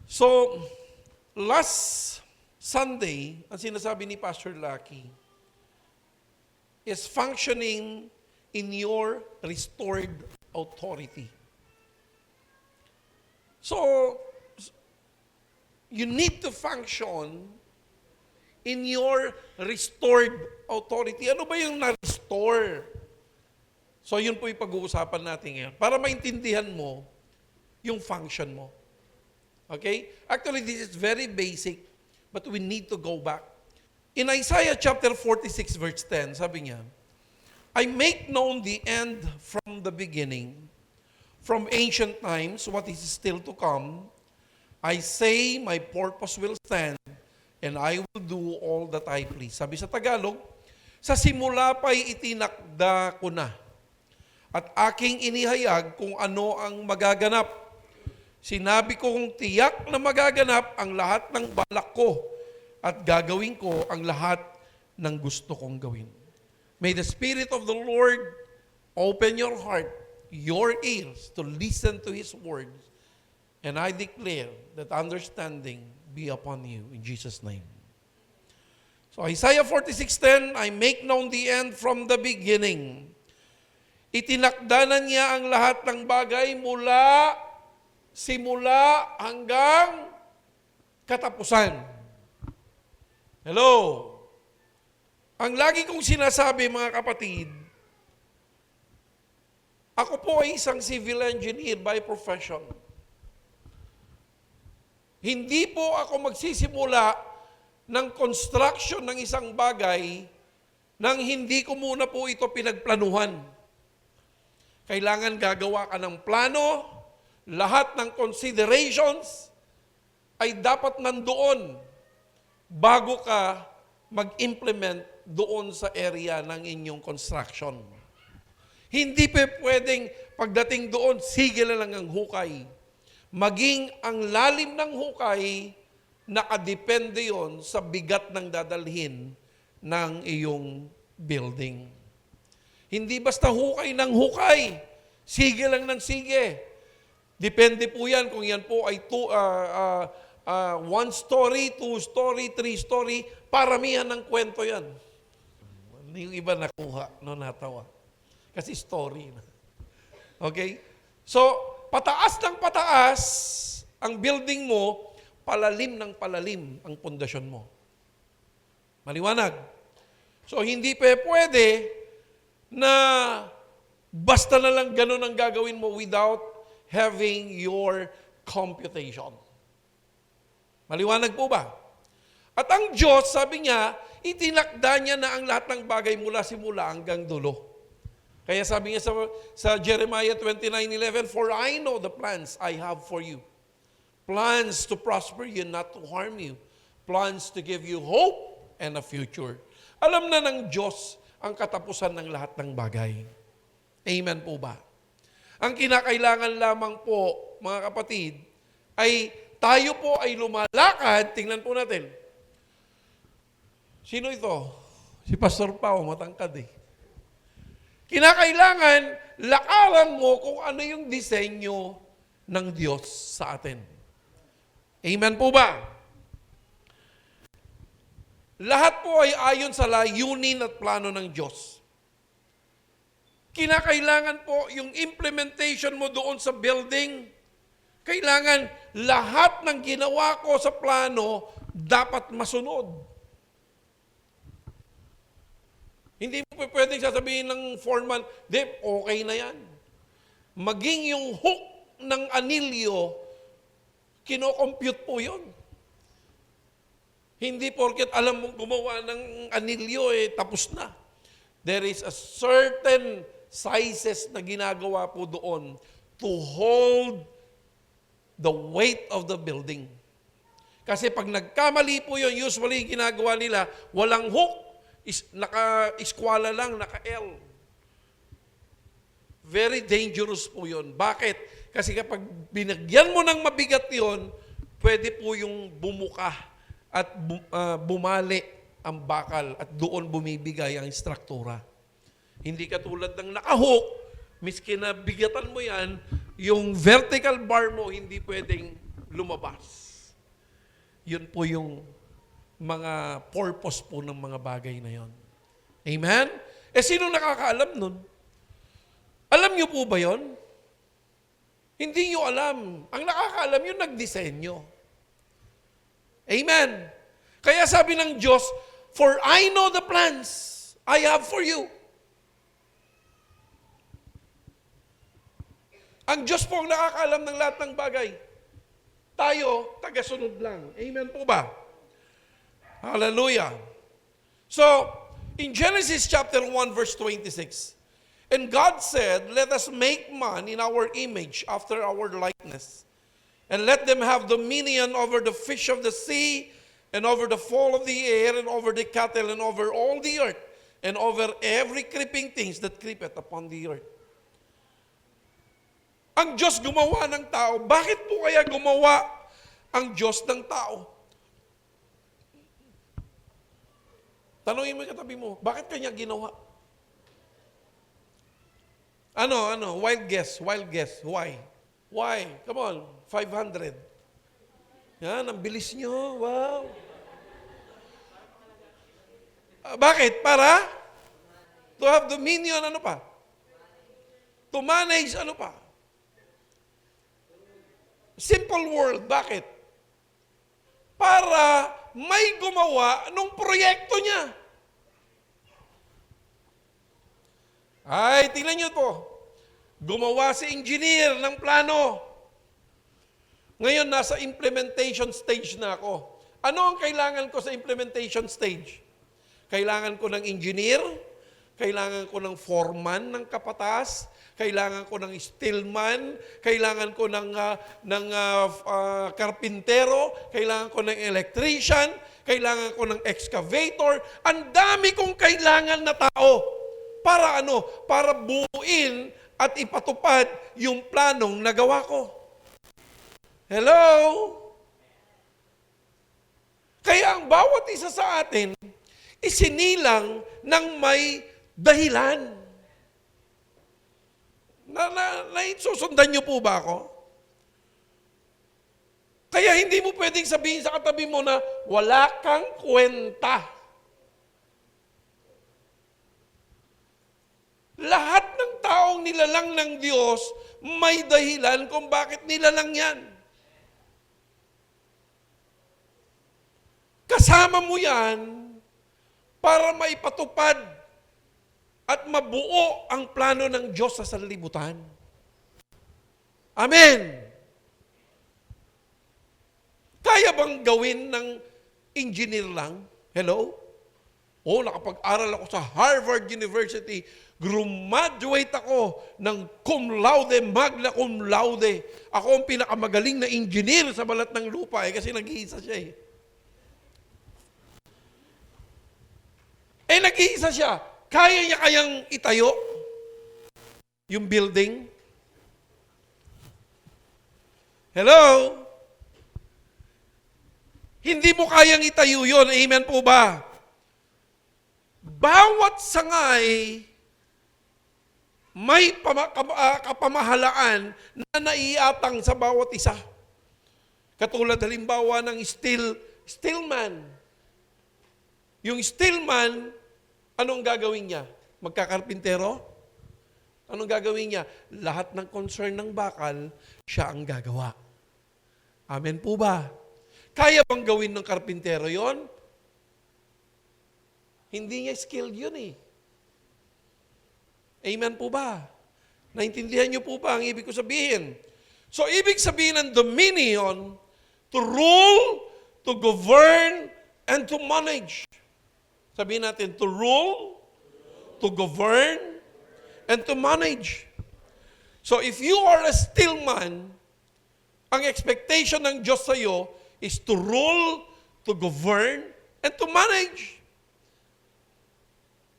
So, last Sunday, ang sinasabi ni Pastor Lucky is functioning in your restored authority. So, you need to function in your restored authority. Ano ba yung na-restore? So, yun po yung pag-uusapan natin ngayon. Para maintindihan mo yung function mo. Okay? Actually, this is very basic, but we need to go back. In Isaiah chapter 46, verse 10, sabi niya, I make known the end from the beginning, from ancient times, what is still to come. I say, my purpose will stand, and I will do all that I please. Sabi sa Tagalog, sa simula pa'y itinakda ko na, at aking inihayag kung ano ang magaganap. Sinabi kong tiyak na magaganap ang lahat ng balak ko, at gagawin ko ang lahat ng gusto kong gawin. May the Spirit of the Lord open your heart, your ears, to listen to His words. And I declare that understanding be upon you in Jesus' name. So Isaiah 46:10, I make known the end from the beginning. Itinakda na niya ang lahat ng bagay mula simula hanggang katapusan. Hello? Ang lagi kong sinasabi, mga kapatid, ako po ay isang civil engineer by profession. Hindi po ako magsisimula ng construction ng isang bagay nang hindi ko muna po ito pinagplanuhan. Kailangan gagawa ka ng plano, lahat ng considerations ay dapat nandoon bago ka mag-implement doon sa area ng inyong construction. Hindi pa pwedeng pagdating doon, sige na lang ang hukay. Maging ang lalim ng hukay, nakadepende yon sa bigat ng dadalhin ng iyong building. Hindi basta hukay ng hukay, sige lang ng sige. Depende po yan kung yan po ay one story, two story, three story, paramihan ng kwento yan. Yung iba nakuha, natawa. Kasi story na. Okay? So, pataas ng pataas ang building mo, palalim ng palalim ang pundasyon mo. Maliwanag? So, hindi pa pwede na basta na lang ganun ang gagawin mo without having your computation. Maliwanag po ba? At ang Diyos, sabi niya, itinakda niya na ang lahat ng bagay mula simula hanggang dulo. Kaya sabi niya sa Jeremiah 29:11, For I know the plans I have for you. Plans to prosper you, not to harm you. Plans to give you hope and a future. Alam na ng Diyos ang katapusan ng lahat ng bagay. Amen po ba? Ang kinakailangan lamang po, mga kapatid, ay tayo po ay lumalakad. Tingnan po natin. Sino ito? Si Pastor Pao, matangkad eh. Kinakailangan, lakaran mo kung ano yung disenyo ng Diyos sa atin. Amen po ba? Lahat po ay ayon sa layunin at plano ng Diyos. Kinakailangan po yung implementation mo doon sa building, kailangan lahat ng ginawa ko sa plano dapat masunod. Hindi mo pwedeng sasabihin ng foreman, okay na yan. Maging yung hook ng anilyo, kino-compute po yun. Hindi porket alam mong gumawa ng anilyo, tapos na. There is a certain sizes na ginagawa po doon to hold the weight of the building. Kasi pag nagkamali po yun, usually ginagawa nila, walang hook, naka-eskwala lang, naka-L. Very dangerous po yun. Bakit? Kasi kapag binagyan mo ng mabigat yun, pwede po yung bumuka at bumali ang bakal at doon bumibigay ang struktura. Hindi katulad ng naka-hook, miski na bigatan mo yan, yung vertical bar mo hindi pwedeng lumabas. Yun po yung mga purpose po ng mga bagay na yon. Amen? Sino nakakaalam nun? Alam niyo po ba yon? Hindi niyo alam. Ang nakakaalam yung nagdisenyo. Amen? Kaya sabi ng Diyos, "For I know the plans I have for you." Ang Diyos po ang nakakaalam ng lahat ng bagay. Tayo, tagasunod lang. Amen po ba? Hallelujah. So, in Genesis chapter 1 verse 26, "And God said, Let us make man in our image, after our likeness, and let them have dominion over the fish of the sea, and over the fowl of the air, and over the cattle, and over all the earth, and over every creeping things that creepeth upon the earth." Ang Diyos gumawa ng tao. Bakit po kaya gumawa ang Diyos ng tao? Tanungin mo yung katabi mo, bakit kanya ginawa? Ano? Wild guess. Why? Why? Come on, 500. Yan, ang bilis nyo. Wow. Bakit? Para? To have dominion, ano pa? To manage, ano pa? Simple world. Bakit? Para may gumawa nung proyekto niya. Ay, tingnan niyo to. Gumawa si engineer ng plano. Ngayon, nasa implementation stage na ako. Ano ang kailangan ko sa implementation stage? Kailangan ko ng engineer, kailangan ko ng foreman ng kapatas, kailangan ko ng steelman, kailangan ko ng karpintero, kailangan ko ng electrician, kailangan ko ng excavator. Ang dami kong kailangan na tao. Para ano? Para buuin at ipatupad yung planong nagawa ko. Hello? Kaya ang bawat isa sa atin, isinilang ng may dahilan. Susundan niyo po ba ako? Kaya hindi mo pwedeng sabihin sa katabi mo na wala kang kwenta. Lahat ng taong nilalang ng Diyos, may dahilan kung bakit nilalang yan. Kasama mo yan para maipatupad at mabuo ang plano ng Diyos sa sanlibutan. Amen. Kaya bang gawin ng engineer lang? Hello? Nakapag-aral ako sa Harvard University. Graduate ako ng cum laude, magna cum laude. Ako ang pinakamagaling na engineer sa balat ng lupa kasi nag-iisa siya nag-iisa siya. Kaya niya kayang itayo yung building? Hello? Hindi mo kayang itayo yun. Amen po ba? Bawat sangay may kapamahalaan na naiatang sa bawat isa. Katulad halimbawa ng steelman. Yung steelman, anong gagawin niya? Magkakarpintero? Anong gagawin niya? Lahat ng concern ng bakal, siya ang gagawa. Amen po ba? Kaya bang gawin ng karpintero yon? Hindi niya skilled yun eh. Amen po ba? Naintindihan niyo po ba ang ibig ko sabihin? So, ibig sabihin ng dominion, to rule, to govern, and to manage. Sabihin natin, to rule, to govern, and to manage. So, if you are a steelman, ang expectation ng Diyos sa iyo is to rule, to govern, and to manage.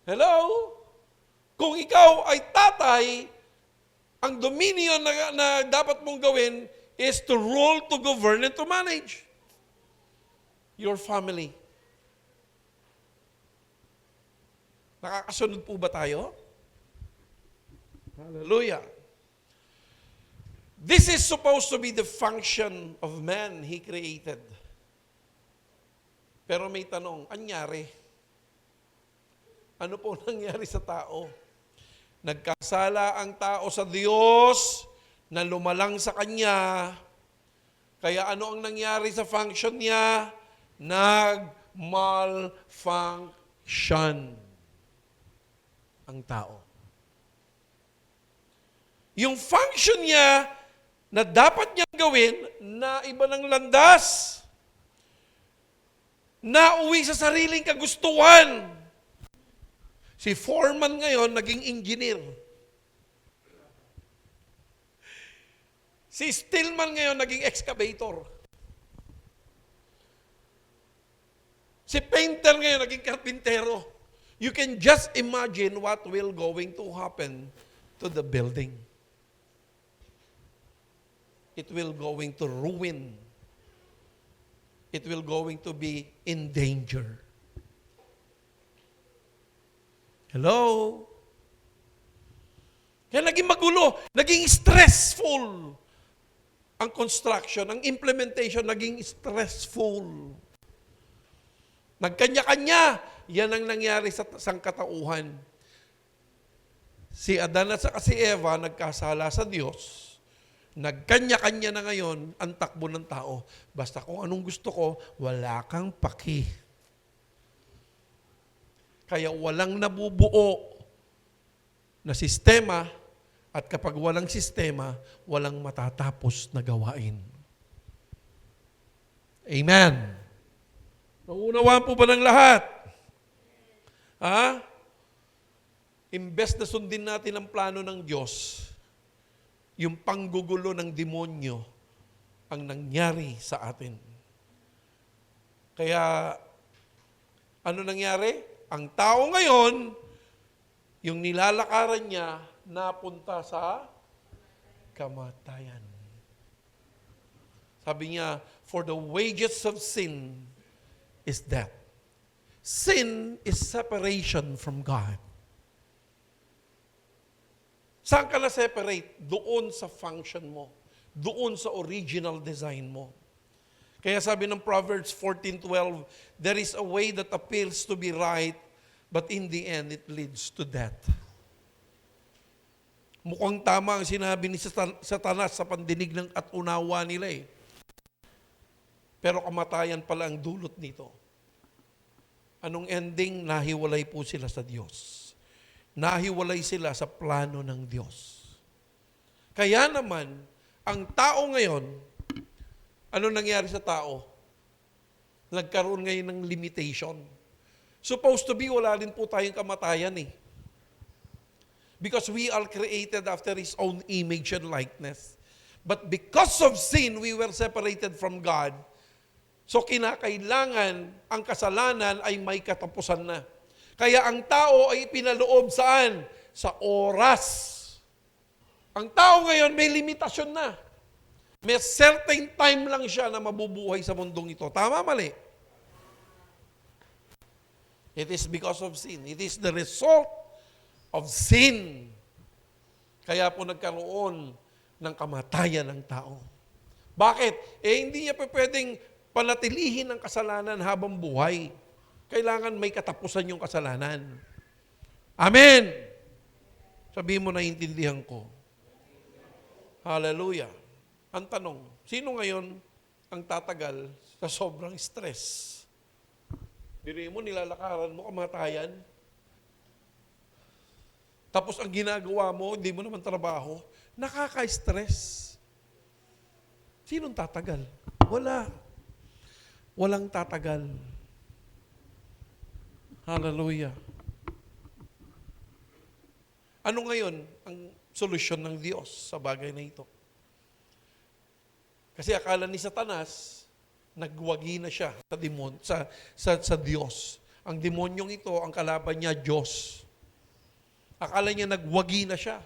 Hello? Kung ikaw ay tatay, ang dominion na dapat mong gawin is to rule, to govern, and to manage your family. Nakakasunod po ba tayo? Hallelujah. This is supposed to be the function of man He created. Pero may tanong, anyari? Ano po nangyari sa tao? Nagkasala ang tao sa Diyos na lumalang sa Kanya. Kaya ano ang nangyari sa function niya? Nag-malfunction ang tao. Yung function niya na dapat niyang gawin na iba ng landas. Nauwi sa sariling kagustuhan. Si foreman ngayon naging engineer. Si steelman ngayon naging excavator. Si painter ngayon naging karpintero. You can just imagine what will going to happen to the building. It will going to ruin. It will going to be in danger. Hello? Kaya naging magulo, naging stressful ang construction, ang implementation naging stressful. Nagkanya-kanya, yan ang nangyari sa sangkatauhan. Si Adan at si Eva nagkasala sa Diyos. Nagkanya-kanya na ngayon ang takbo ng tao. Basta kung anong gusto ko, wala kang paki. Kaya walang nabubuo na sistema at kapag walang sistema, walang matatapos na gawain. Amen. Naunawaan po ba ng lahat? Ha? Imbes na sundin natin ang plano ng Diyos, yung panggugulo ng demonyo ang nangyari sa atin. Kaya, ano nangyari? Ang tao ngayon, yung nilalakaran niya, napunta sa kamatayan. Sabi niya, for the wages of sin is death. Sin is separation from God. Saan ka na-separate? Doon sa function mo. Doon sa original design mo. Kaya sabi ng Proverbs 14:12, there is a way that appears to be right, but in the end, it leads to death. Mukhang tama ang sinabi ni Satanas sa pandinig ng at unawa nila eh. Pero kamatayan pala ang dulot nito. Anong ending? Nahiwalay po sila sa Diyos. Nahiwalay sila sa plano ng Diyos. Kaya naman, ang tao ngayon, ano nangyari sa tao? Nagkaroon ngayon ng limitation. Supposed to be, wala din po tayong kamatayan eh. Because we are created after His own image and likeness. But because of sin, we were separated from God. So kinakailangan ang kasalanan ay may katapusan na. Kaya ang tao ay pinaloob saan? Sa oras. Ang tao ngayon may limitasyon na. May certain time lang siya na mabubuhay sa mundong ito. Tama, mali? It is because of sin. It is the result of sin. Kaya po nagkaroon ng kamatayan ng tao. Bakit? Hindi niya pwedeng panatilihin ang kasalanan habang buhay. Kailangan may katapusan yung kasalanan. Amen! Sabihin mo, naiintindihan ko. Hallelujah. Ang tanong, sino ngayon ang tatagal sa sobrang stress? Diri mo, nilalakaran mo, kamatayan. Tapos ang ginagawa mo, hindi mo naman trabaho, nakaka-stress. Sinong tatagal? Wala. Walang tatagal. Hallelujah. Ano ngayon ang solusyon ng Diyos sa bagay na ito? Kasi akala ni Satanas, nagwagi na siya sa demon, sa Diyos. Ang demonyong ito, ang kalaban niya, Diyos. Akala niya nagwagi na siya.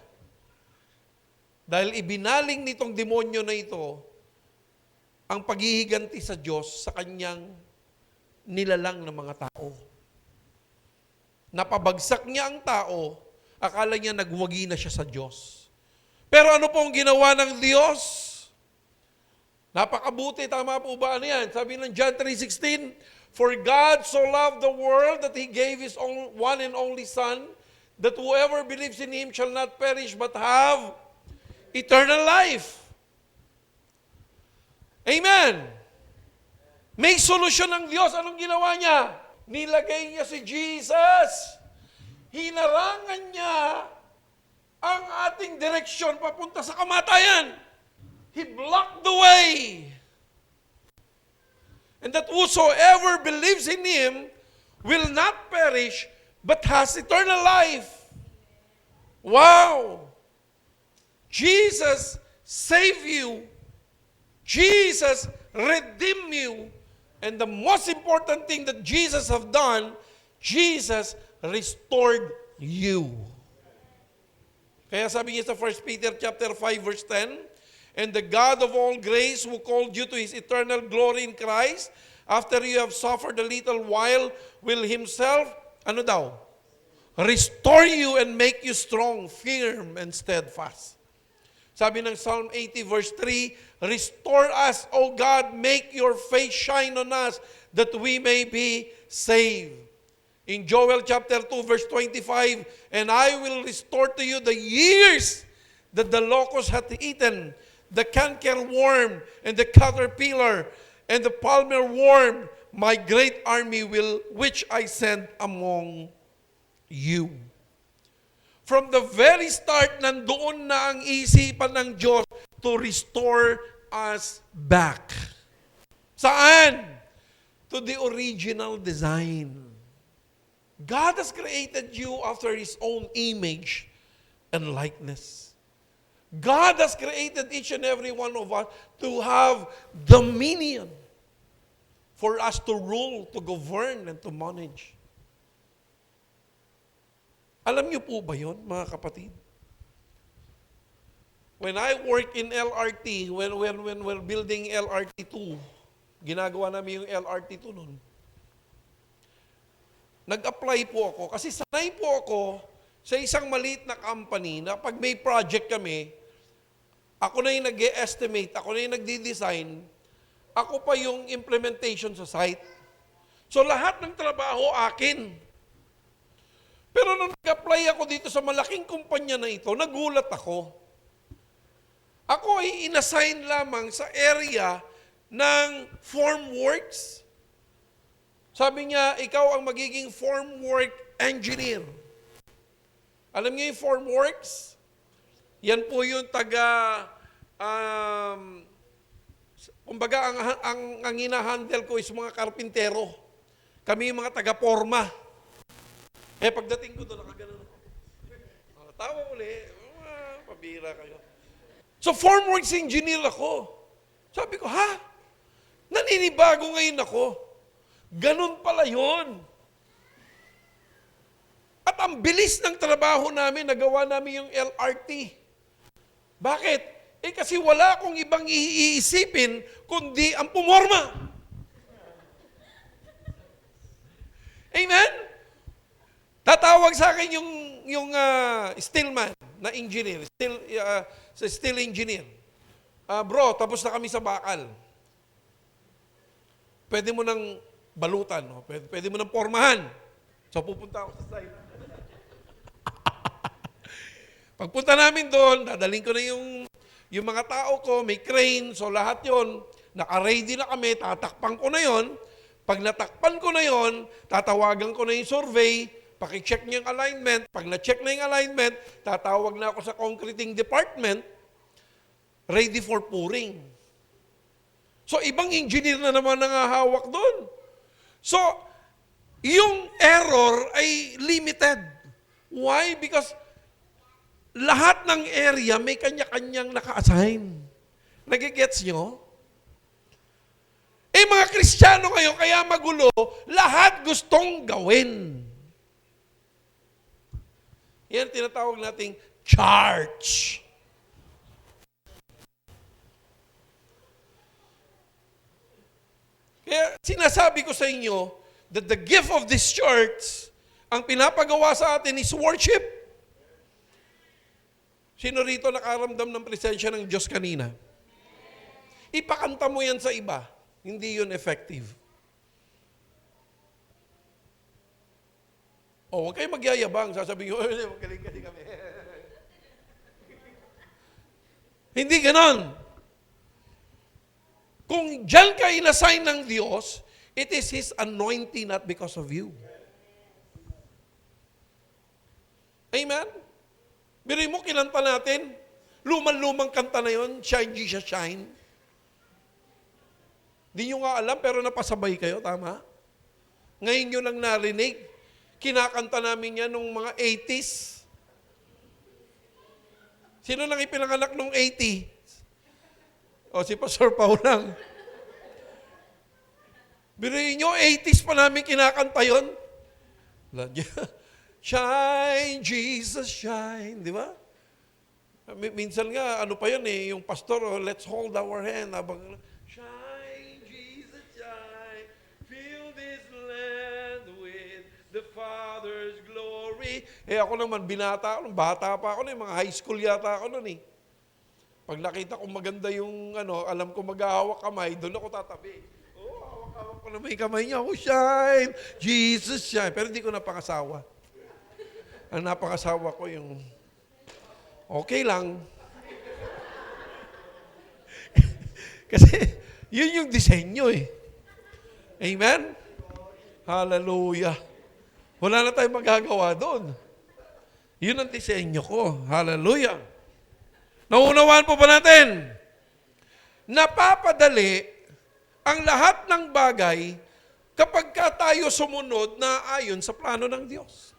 Dahil ibinaling nitong demonyo na ito, ang paghihiganti sa Diyos sa kanyang nilalang ng mga tao. Napabagsak niya ang tao, akala niya nagwagi na siya sa Diyos. Pero ano pong ginawa ng Diyos? Napakabuti, tama po ba? Ano yan? Sabi ng John 3:16, "For God so loved the world that He gave His one and only Son, that whoever believes in Him shall not perish but have eternal life." Amen. May solusyon ng Diyos. Anong ginawa niya? Nilagay niya si Jesus. Hinarangan niya ang ating direksyon papunta sa kamatayan. He blocked the way. And that whosoever believes in Him will not perish, but has eternal life. Wow! Jesus saved you. Jesus redeemed you. And the most important thing that Jesus have done, Jesus restored you. Kaya sabi niya sa 1 Peter chapter 5 verse 10, "And the God of all grace who called you to His eternal glory in Christ, after you have suffered a little while, will Himself," ano daw? "Restore you and make you strong, firm, and steadfast." Sabi ng Psalm 80 verse 3, "Restore us, O God, make your face shine on us, that we may be saved." In Joel chapter 2 verse 25, "And I will restore to you the years that the locust hath eaten, the cankerworm, and the caterpillar, and the palmer worm, my great army which I send among you." From the very start, nandoon na ang isipan ng Diyos to restore us back. Saan? To the original design. God has created you after His own image and likeness. God has created each and every one of us to have dominion, for us to rule, to govern, and to manage. Alam niyo po ba yun, mga kapatid? When I work in LRT, when we're building LRT2, ginagawa namin yung LRT2 noon, nag-apply po ako, kasi sanay po ako sa isang maliit na company na pag may project kami, ako na yung nag-estimate, ako na yung nagdi-design, ako pa yung implementation sa site. So lahat ng trabaho akin. Pero nung nag-apply ako dito sa malaking kumpanya na ito, nagulat ako. Ako ay inassign lamang sa area ng formworks. Sabi niya, ikaw ang magiging formwork engineer. Alam niyo yung formworks? Yan po yung kumbaga ang hinahandle ko is mga karpintero. Kami yung mga taga-forma. Pagdating ko doon, nakaganon ako. Tawa uli, pabira kayo. So, formworks engineer ako. Sabi ko, naninibago ngayon ako. Ganun pala yun. At ang bilis ng trabaho namin, nagawa namin yung LRT. Bakit? Kasi wala akong ibang iisipin, kundi ang pumorma. Amen? Tatawag sa akin yung steelman na engineer, steel engineer. Bro, tapos na kami sa bakal. Pwede mo nang balutan, no? Pwede mo nang pormahan. So pupunta ako sa site. Pagpunta namin doon, dadaling ko na yung mga tao ko, may crane, so lahat yon, naka-ready na kami, tatakpan ko na yon. Pag natakpan ko na yon, tatawagan ko na yung survey, paki-check niya yung alignment. Pag na-check na yung alignment, tatawag na ako sa concreting department, ready for pouring. So, ibang engineer na naman nangahawak doon. So, yung error ay limited. Why? Because lahat ng area may kanya-kanyang naka-assign. Nagigets nyo? Mga Kristiyano ngayon, kaya magulo, lahat gustong gawin. Yan tinatawag nating church. Kaya sinasabi ko sa inyo that the gift of this church, ang pinapagawa sa atin is worship. Sino rito nakaramdam ng presensya ng Diyos kanina? Ipakanta mo yan sa iba. Hindi yun effective. Huwag kayo magyayabang. Sasabihin nyo, magaling-galing kami. Hindi ganon. Kung dyan ka inassign ng Diyos, it is His anointing, not because of you. Amen? Biri mo, kinanta natin. Lumang-lumang kanta na yun, Shine Jesus Shine. Di nyo nga alam, pero napasabay kayo, tama? Ngayon nyo lang narinig. Kinakanta namin yan nung mga 80s. Sino lang ipinanganak nung 80? O, si Pastor Paul lang. Biruin nyo, 80s pa namin kinakanta yun. Shine, Jesus, shine. Di ba? Minsan nga, ano pa yun eh, yung pastor, let's hold our hand. Shine, Jesus, shine. Fill this land with the Father's glory. Ako naman, bata pa ako, mga high school yata ako nun eh. Pag nakita ko maganda yung, alam ko maghahawak kamay, doon ako tatabi. Hawak-hawak ko na may kamay niya. Shine, Jesus, shine. Pero hindi ko napangasawa. Ang napangasawa ko yung, okay lang. Kasi, yun yung disenyo eh. Amen? Hallelujah. Wala na tayong magagawa doon. Yun ang disenyo ko. Hallelujah. Naunawaan po ba natin? Napapadali ang lahat ng bagay kapag ka tayo sumunod na ayon sa plano ng Diyos.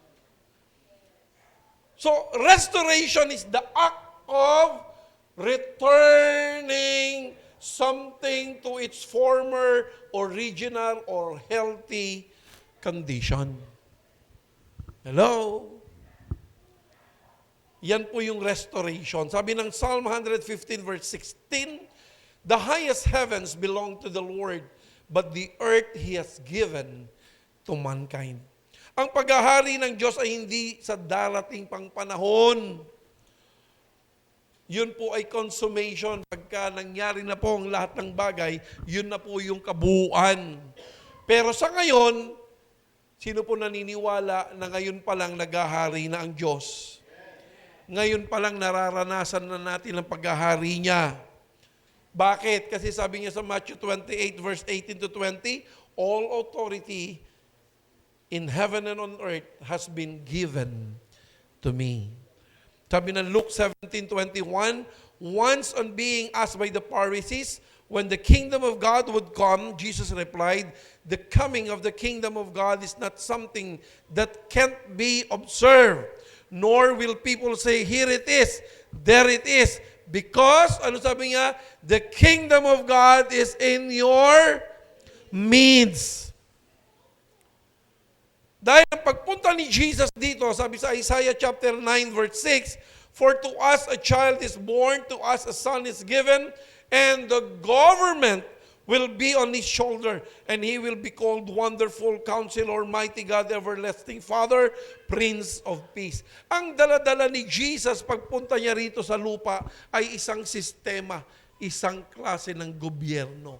So, restoration is the act of returning something to its former, original, or healthy condition. Hello? Yan po yung restoration. Sabi ng Psalm 115 verse 16, the highest heavens belong to the Lord, but the earth He has given to mankind. Ang paghahari ng Diyos ay hindi sa darating pang panahon. Yun po ay consummation. Pagka nangyari na po ang lahat ng bagay, yun na po yung kabuuan. Pero sa ngayon, sino po naniniwala na ngayon pa lang naghahari na ang Diyos? Ngayon pa lang nararanasan na natin ang paghahari niya. Bakit? Kasi sabi niya sa Matthew 28 verse 18 to 20, all authority in heaven and on earth has been given to me. Sabi ng Luke 17:21, once on being asked by the Pharisees, when the kingdom of God would come, Jesus replied, the coming of the kingdom of God is not something that can't be observed, nor will people say, here it is, there it is. Because, ano sabi niya? The kingdom of God is in your midst. Dahil ang pagpunta ni Jesus dito, sabi sa Isaiah chapter 9 verse 6, for to us a child is born, to us a son is given, and the government will be on his shoulder, and he will be called Wonderful Counselor, Mighty God, Everlasting Father, Prince of Peace. Ang dala-dala ni Jesus pagpunta niya rito sa lupa ay isang sistema, isang klase ng gobyerno.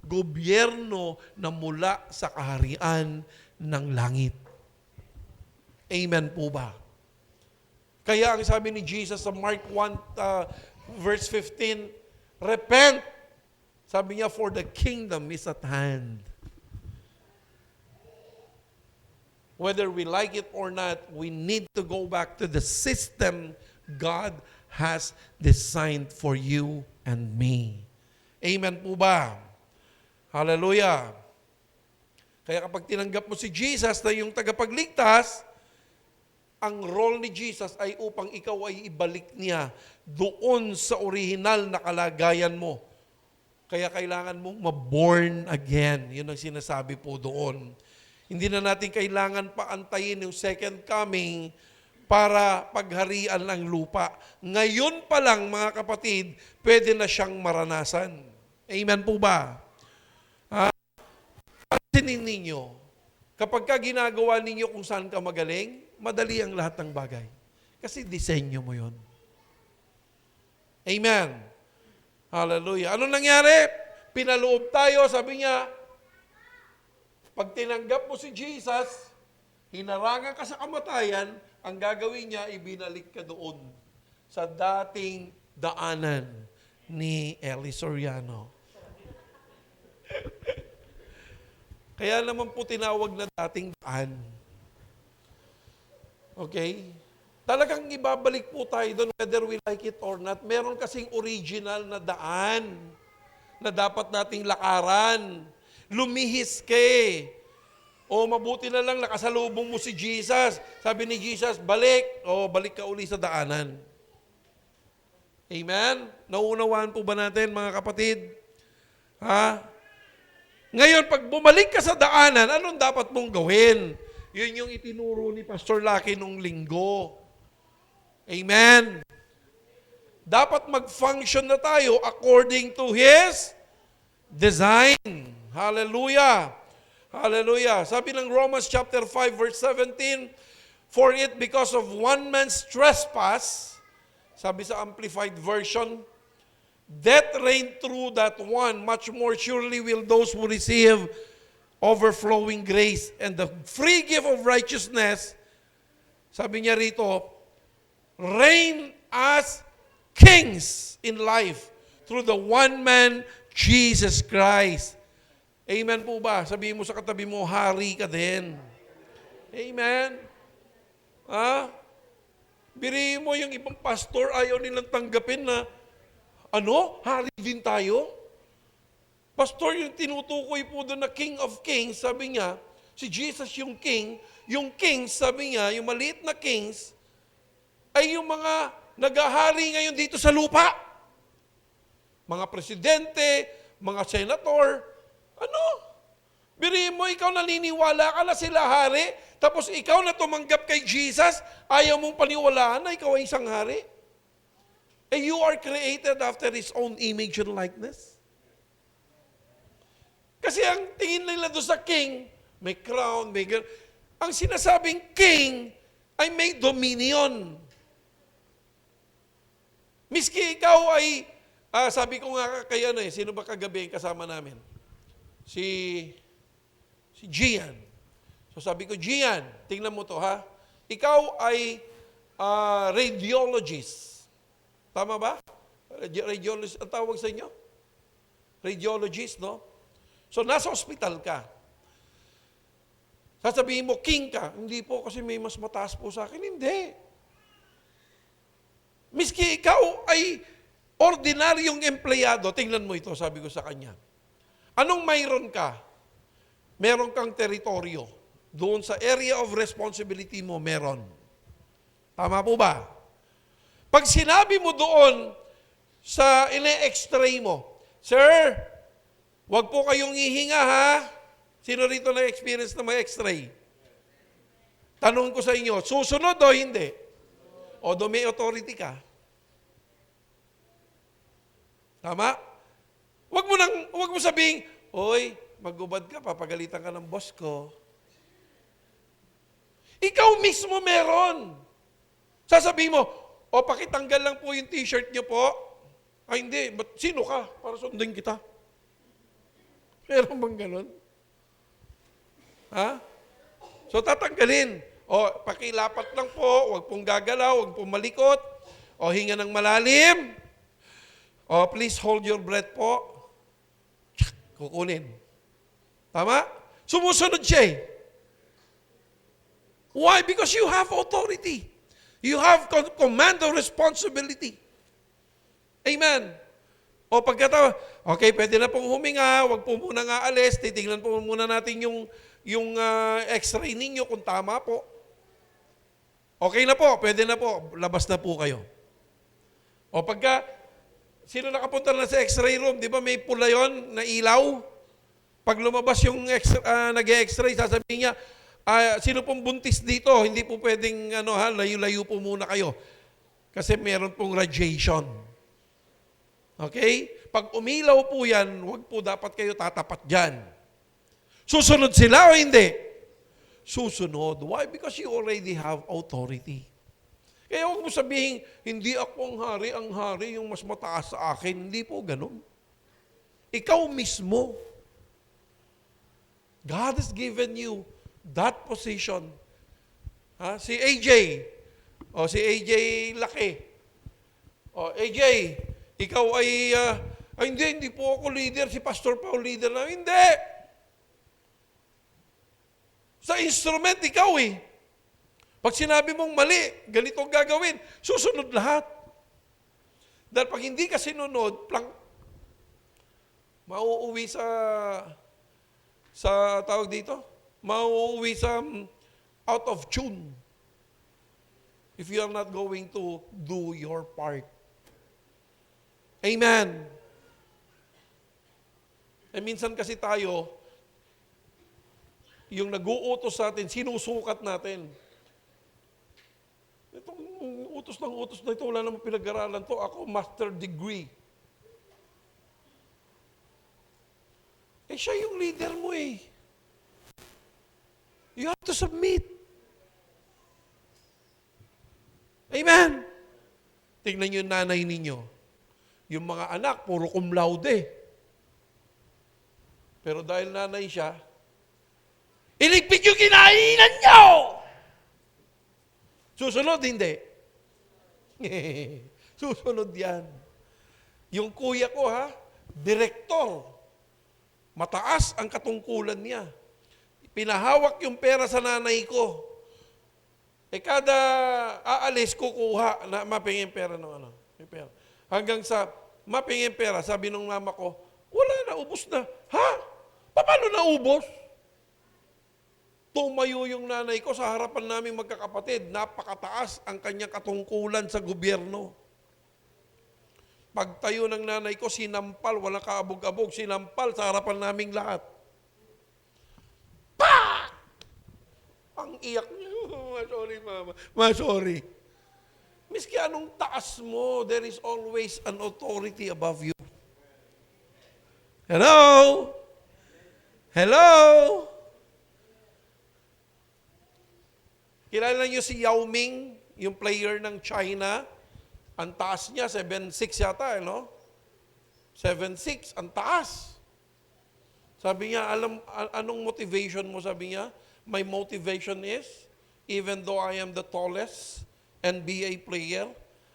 Gobyerno na mula sa kaharian ng langit. Amen po ba? Kaya ang sabi ni Jesus sa Mark 1 verse 15, repent. Sabi niya, for the kingdom is at hand. Whether we like it or not, we need to go back to the system God has designed for you and me. Amen po ba? Hallelujah. Kaya kapag tinanggap mo si Jesus na yung tagapagligtas, ang role ni Jesus ay upang ikaw ay ibalik niya doon sa original na kalagayan mo. Kaya kailangan mong ma-born again. Yun ang sinasabi po doon. Hindi na natin kailangan pa antayin yung second coming para pagharian ng lupa. Ngayon pa lang, mga kapatid, pwede na siyang maranasan. Amen po ba? Pansinin ninyo, kapag ka ginagawa ninyo kung saan ka magaling, madali ang lahat ng bagay. Kasi disenyo mo yun. Amen. Hallelujah. Anong nangyari? Pinaloob tayo, sabi niya, pag tinanggap mo si Jesus, hinarangan ka sa kamatayan, ang gagawin niya, ibinalik ka doon sa dating daanan ni Eli Soriano. Kaya naman po tinawag na dating daan. Okay? Talagang ibabalik po tayo doon whether we like it or not. Meron kasing original na daan na dapat nating lakaran. Lumihis ka eh. O mabuti na lang nakasalubong mo si Jesus. Sabi ni Jesus, balik. O balik ka uli sa daanan. Amen? Nauunawaan po ba natin mga kapatid? Ha? Ngayon, pag bumalik ka sa daanan, anong dapat mong gawin? Yun yung itinuro ni Pastor Lucky nung linggo. Amen? Dapat mag-function na tayo according to His design. Hallelujah! Hallelujah! Sabi ng Romans chapter 5 verse 17, for it because of one man's trespass, sabi sa Amplified Version, death reigned through that one, much more surely will those who receive overflowing grace and the free gift of righteousness, sabi niya rito, reign as kings in life through the one man, Jesus Christ. Amen po ba? Sabihin mo sa katabi mo, hari ka din. Amen? Ha? Birihin mo yung ibang pastor, ayaw nilang tanggapin na, hari din tayo? Pastor, yung tinutukoy po doon na King of Kings, sabi niya, si Jesus yung King, sabi niya, yung maliit na kings, ay yung mga naghahari ngayon dito sa lupa. Mga presidente, mga senator, Birihin mo, ikaw naniniwala ka na sila hari, tapos ikaw na tumanggap kay Jesus, ayaw mong paniwalaan na ikaw ay isang hari? You are created after His own image and likeness. Kasi ang tingin nila doon sa king, may crown, ang sinasabing king ay may dominion. Miski ikaw ay, sabi ko nga kay sino ba kagabi kasama namin? Si Gian. So sabi ko, Gian, tingnan mo to ha. Ikaw ay radiologist. Tama ba? Radiologist, ang tawag sa inyo? Radiologist, no? So nasa hospital ka. Sasabihin mo, king ka. Hindi po kasi may mas mataas po sa akin. Hindi. Miski ikaw ay ordinaryong empleyado, tingnan mo ito, sabi ko sa kanya. Anong mayroon ka? Meron kang teritoryo. Doon sa area of responsibility mo, meron. Tama po ba? Pag sinabi mo doon sa ine-x-ray mo, Sir, wag po kayong ihinga ha. Sino rito na-experience na may x-ray? Tanong ko sa inyo, susunod o hindi? O do may authority ka? Tama? Wag mo sabihin, oy, magubad ka, papagalitan ka ng boss ko. Ikaw mismo meron. Sasabihin mo, pakitanggal lang po yung t-shirt niyo po. Ay hindi, sino ka? Para sundin kita. Meron bang ganun? Ha? So tatanggalin. Pakilapat lang po, wag pong gagalaw, wag pong malikot. Hinga ng malalim. Please hold your breath po. Kukunin. Tama? Sumusunod siya eh. Why? Because you have authority. You have command of responsibility. Amen. Pagkatawa, okay, pwede na pong huminga, wag po muna nga alis, titignan po muna natin yung x-ray ninyo kung tama po. Okay na po, pwede na po, labas na po kayo. Pagka, sino nakapunta na sa x-ray room, di ba may pula yon na ilaw? Pag lumabas yung nag-x-ray, sasabihin niya, sino pong buntis dito? Hindi po pwedeng layo-layo po muna kayo. Kasi meron pong radiation. Okay? Pag umilaw po yan, huwag po dapat kayo tatapat dyan. Susunod sila o hindi? Susunod. Why? Because you already have authority. Kaya huwag mo sabihin, hindi ako ang hari yung mas mataas sa akin. Hindi po ganun. Ikaw mismo. God has given you that position. Ha? Si AJ. O si AJ Laki. O AJ, ikaw ay, hindi po ako leader. Si Pastor Paul leader na. Hindi. Sa instrument, ikaw eh. Pag sinabi mong mali, ganito ang gagawin, susunod lahat. Dahil pag hindi ka sinunod, mauuwi sa tawag dito, mauuwi sa out of tune if you are not going to do your part. Amen. Eh minsan kasi tayo, yung nag-uutos sa atin, sinusukat natin. Itong utos na ito, wala namang pinag-aralan to. Ako, master degree. Eh, siya yung leader mo eh. You have to submit. Amen. Tingnan niyo yung nanay ninyo. Yung mga anak, puro cum laude. Pero dahil nanay siya, iligpit yung kinainan niyo! Susunod, hindi. Susunod yan. Yung kuya ko, direktor. Mataas ang katungkulan niya. Pinahawak yung pera sa nanay ko. Kada aalis, kukuha na mapingin pera ng ano. Pera. Hanggang sa mapingin pera, sabi ng mama ko, wala na, ubos na. Ha? Paano na ubos? Tumayo yung nanay ko sa harapan namin magkakapatid. Napakataas ang kanyang katungkulan sa gobyerno. Pagtayo ng nanay ko, sinampal, walang kaabog-abog, sinampal sa harapan naming lahat. Pa! Ang iyak niya. Sorry, mama. Sorry. Miski anong taas mo, there is always an authority above you. Hello? Hello? Kilala niyo si Yao Ming, yung player ng China? Ang taas niya, 7'6 yata, no? 7'6, ang taas. Sabi niya, anong motivation mo? Sabi niya, my motivation is, even though I am the tallest NBA player,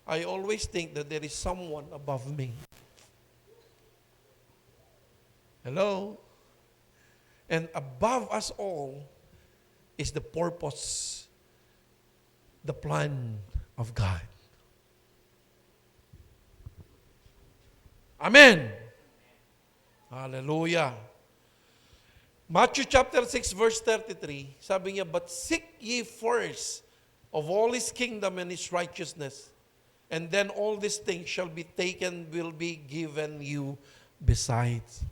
I always think that there is someone above me. Hello? And above us all is the purpose, the plan of God. Amen. Hallelujah. Matthew chapter 6 verse 33, sabi niya, but seek ye first of all His kingdom and His righteousness, and then all these things shall be taken, will be given you besides.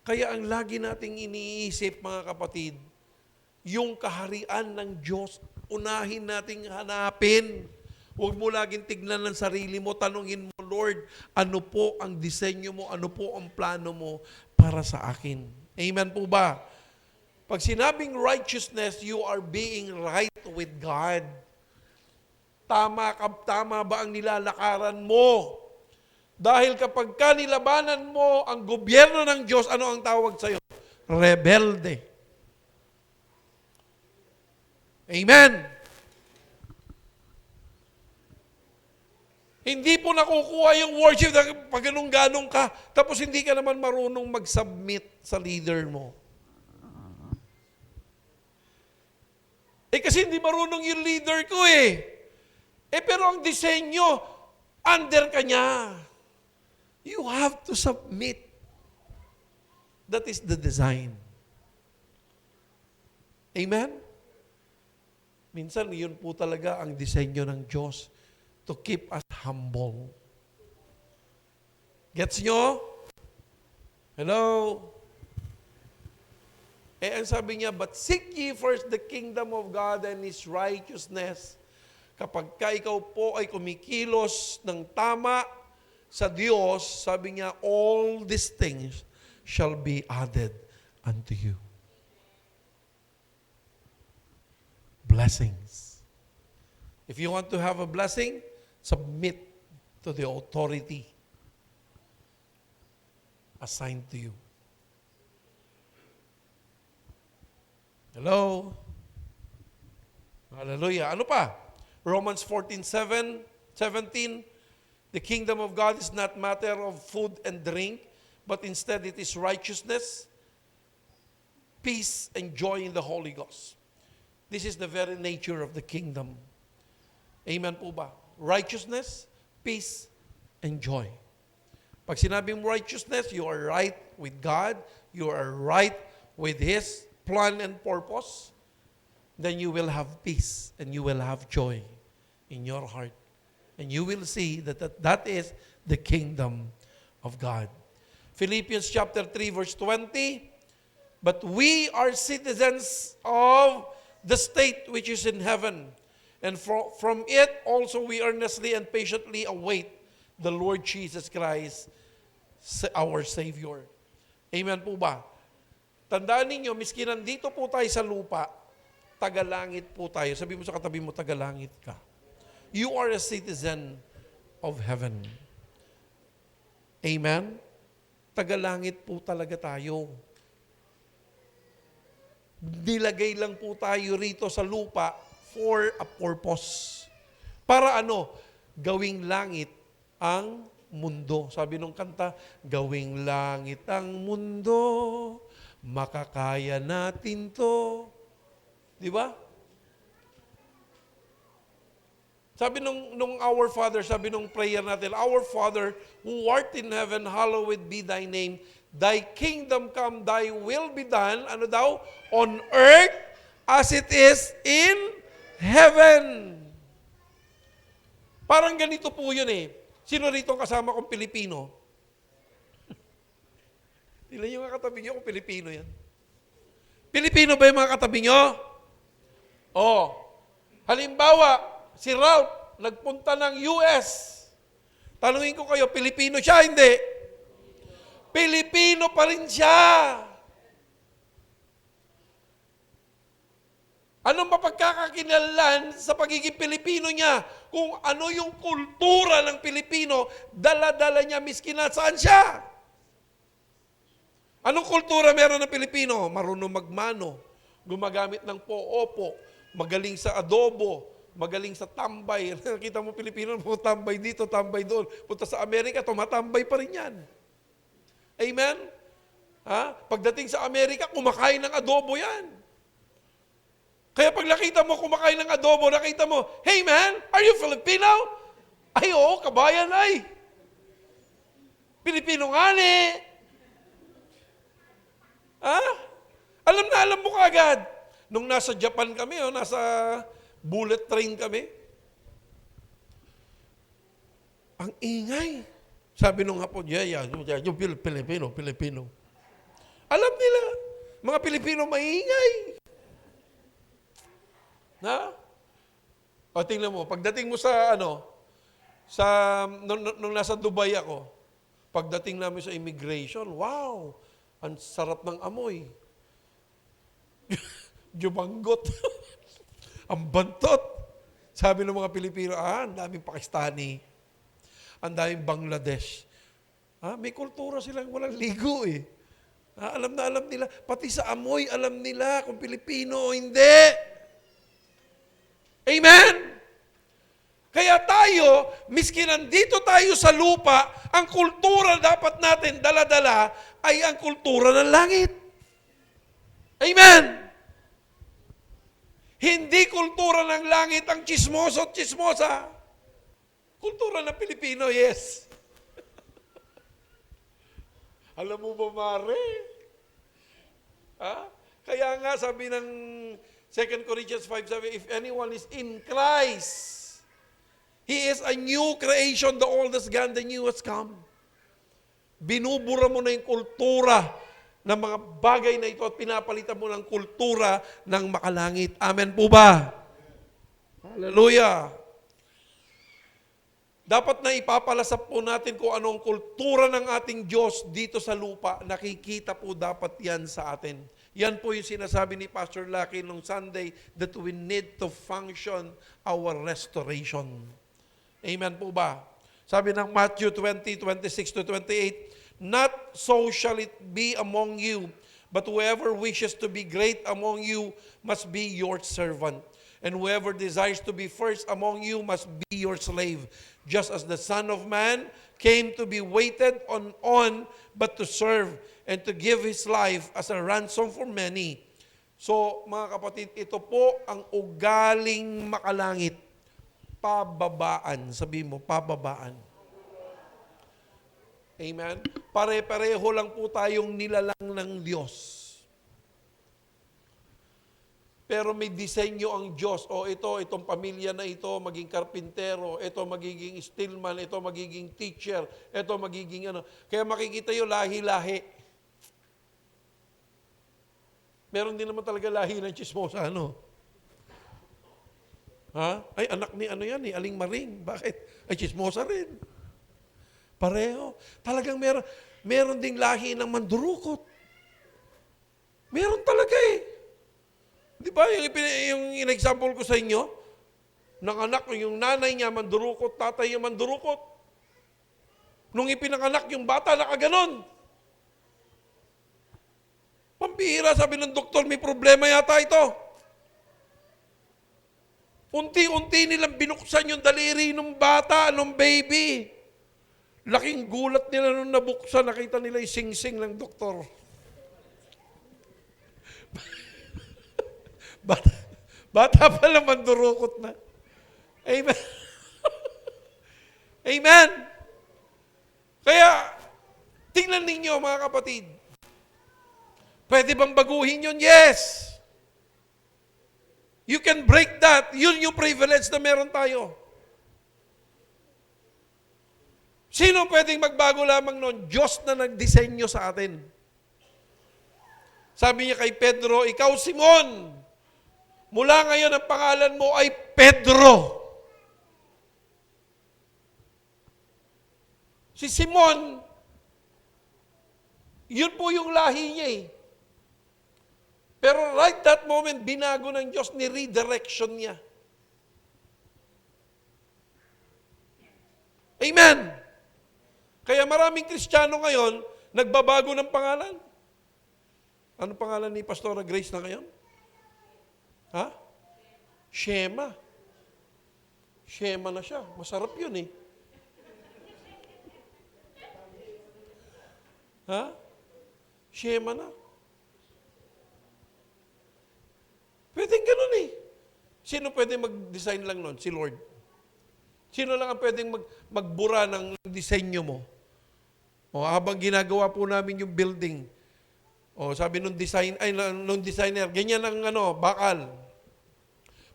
Kaya ang lagi nating iniisip, mga kapatid, yung kaharian ng Diyos, unahin nating hanapin. Huwag mo laging tignan ng sarili mo, tanungin mo, Lord, ano po ang disenyo mo, ano po ang plano mo para sa akin? Amen po ba? Pag sinabing righteousness, you are being right with God. Tama ba ang nilalakaran mo? Dahil kapag nilabanan mo ang gobyerno ng Diyos, ano ang tawag sa'yo? Rebelde. Amen. Hindi po nakukuha yung worship pag ganong-ganong ka, tapos hindi ka naman marunong mag-submit sa leader mo. Kasi hindi marunong yung leader ko pero ang disenyo, under ka niya. You have to submit. That is the design. Amen? Minsan, yun po talaga ang disenyo ng Diyos to keep us humble. Gets nyo? Hello? Ang sabi niya, but seek ye first the kingdom of God and His righteousness. Kapag ikaw po ay kumikilos ng tama sa Diyos, sabi niya, all these things shall be added unto you. Blessings. If you want to have a blessing, submit to the authority assigned to you. Hello? Hallelujah. Ano pa? Romans 14:17, the kingdom of God is not matter of food and drink, but instead it is righteousness, peace, and joy in the Holy Ghost. This is the very nature of the kingdom. Amen po ba? Righteousness, peace, and joy. Pag sinabing righteousness, you are right with God, you are right with His plan and purpose, then you will have peace and you will have joy in your heart. And you will see that is the kingdom of God. Philippians chapter 3 verse 20, but we are citizens of the state which is in heaven, and from it also we earnestly and patiently await the Lord Jesus Christ, our Savior. Amen po ba? Tandaan ninyo, miski nandito po tayo sa lupa, tagalangit po tayo. Sabi mo sa katabi mo, tagalangit ka. You are a citizen of heaven. Amen? Tagalangit po talaga tayo. Nilagay lang po tayo rito sa lupa for a purpose. Para ano? Gawing langit ang mundo. Sabi nung kanta, gawing langit ang mundo, makakaya natin to. Di ba? Sabi nung Our Father, sabi nung prayer natin, Our Father, who art in heaven, hallowed be thy name. Thy kingdom come, thy will be done, ano daw? On earth as it is in heaven. Parang ganito po yun eh. Sino rito ang kasama kong Pilipino? Tingnan nyo nga katabi nyo kung Pilipino yan. Pilipino ba yung mga katabi nyo? Oh. Halimbawa, si Ralph, nagpunta ng US. Tanungin ko kayo, Pilipino siya? Hindi. Pilipino pa rin siya. Anong mapagkakakilanlan sa pagiging Pilipino niya? Kung ano yung kultura ng Pilipino, dala-dala niya miski na saan siya. Anong kultura meron ng Pilipino? Marunong magmano, gumagamit ng po-opo, magaling sa adobo, magaling sa tambay. Nakita mo Pilipino, tambay dito, tambay doon. Punta sa Amerika, tumatambay pa rin yan. Amen? Ha? Pagdating sa Amerika, kumakain ng adobo yan. Kaya pag nakita mo kumakain ng adobo, nakita mo, hey man, are you Filipino? Ay, oo, kabayan ay. Pilipino nga ni. Ha? Alam mo kaagad. Nung nasa Japan kami, nasa bullet train kami, ang ingay. Sabi nung hapon, yung Pilipino. Alam nila, mga Pilipino maingay. Na? O tingnan mo, pagdating mo sa nung nasa Dubai ako, pagdating namin sa immigration, wow, ang sarap ng amoy. Jumanggot. Ang bantot. Sabi ng mga Pilipino, ang daming Pakistani, ang daming Bangladesh. May kultura silang walang ligo eh. Alam na alam nila, pati sa amoy, alam nila kung Pilipino o hindi. Amen? Kaya tayo, miski nandito tayo sa lupa, ang kultura dapat natin dala-dala ay ang kultura ng langit. Amen? Hindi kultura ng langit ang chismoso at chismosa. Kultura ng Pilipino, yes. Alam mo ba, Mare? Kaya nga sabi ng 2 Corinthians 5:7, if anyone is in Christ, he is a new creation, the old is gone, the new has come. Binubura mo na yung kultura ng mga bagay na ito at pinapalitan mo ng kultura ng makalangit. Amen po ba? Hallelujah! Dapat na ipapalasap po natin kung anong kultura ng ating Diyos dito sa lupa. Nakikita po dapat yan sa atin. Yan po yung sinasabi ni Pastor Lucky nung Sunday that we need to function our restoration. Amen po ba? Sabi ng Matthew 20:26-28, not so shall it be among you, but whoever wishes to be great among you must be your servant. And whoever desires to be first among you must be your slave. Just as the Son of Man came to be waited on but to serve and to give His life as a ransom for many. So, mga kapatid, ito po ang ugaling makalangit. Pababaan. Sabi mo, pababaan. Amen? Pare-pareho lang po tayong nilalang ng Diyos. Pero may disenyo ang Diyos. O itong pamilya na ito, maging karpintero, ito magiging steelman, ito magiging teacher, ito magiging ano. Kaya makikita yung lahi-lahi. Meron din naman talaga lahi ng chismosa, ano? Ha? Ay, anak ni ano yan, Aling Maring. Bakit? Ay, chismosa rin. Pareho. Talagang meron ding lahi ng mandurukot. Meron talaga eh. Di ba, yung in-example ko sa inyo, ng anak, yung nanay niya mandurukot, tatay niya mandurukot. Nung ipinanganak, yung bata nakaganon. Pampihira, sabi ng doktor, may problema yata ito. Unti-unti nilang binuksan yung daliri ng bata, ng baby. Laking gulat nila nung nabuksan, nakita nila yung sing-sing ng doktor. Bata pala mandurukot na. Amen. Amen. Kaya, tingnan ninyo mga kapatid. Pwede bang baguhin yun? Yes. You can break that. Yun yung privilege na meron tayo. Sino pwedeng magbago lamang nun? Diyos na nagdisenyo sa atin. Sabi niya kay Pedro, ikaw Simon, mula ngayon ang pangalan mo ay Pedro. Si Simon, yun po yung lahi niya eh. Pero right that moment, binago ng Diyos, ni-redirection niya. Amen! Kaya maraming Kristiyano ngayon, nagbabago ng pangalan. Ano pangalan ni Pastora Grace na ngayon? Ha? Shema. Shema na siya. Masarap yun eh. Ha? Shema na. Pwedeng ganun eh. Sino pwedeng mag-design lang nun? Si Lord. Sino lang ang pwedeng magbura ng disenyo mo? O habang ginagawa po namin yung building, o sabi nung designer, ganyan ang bakal.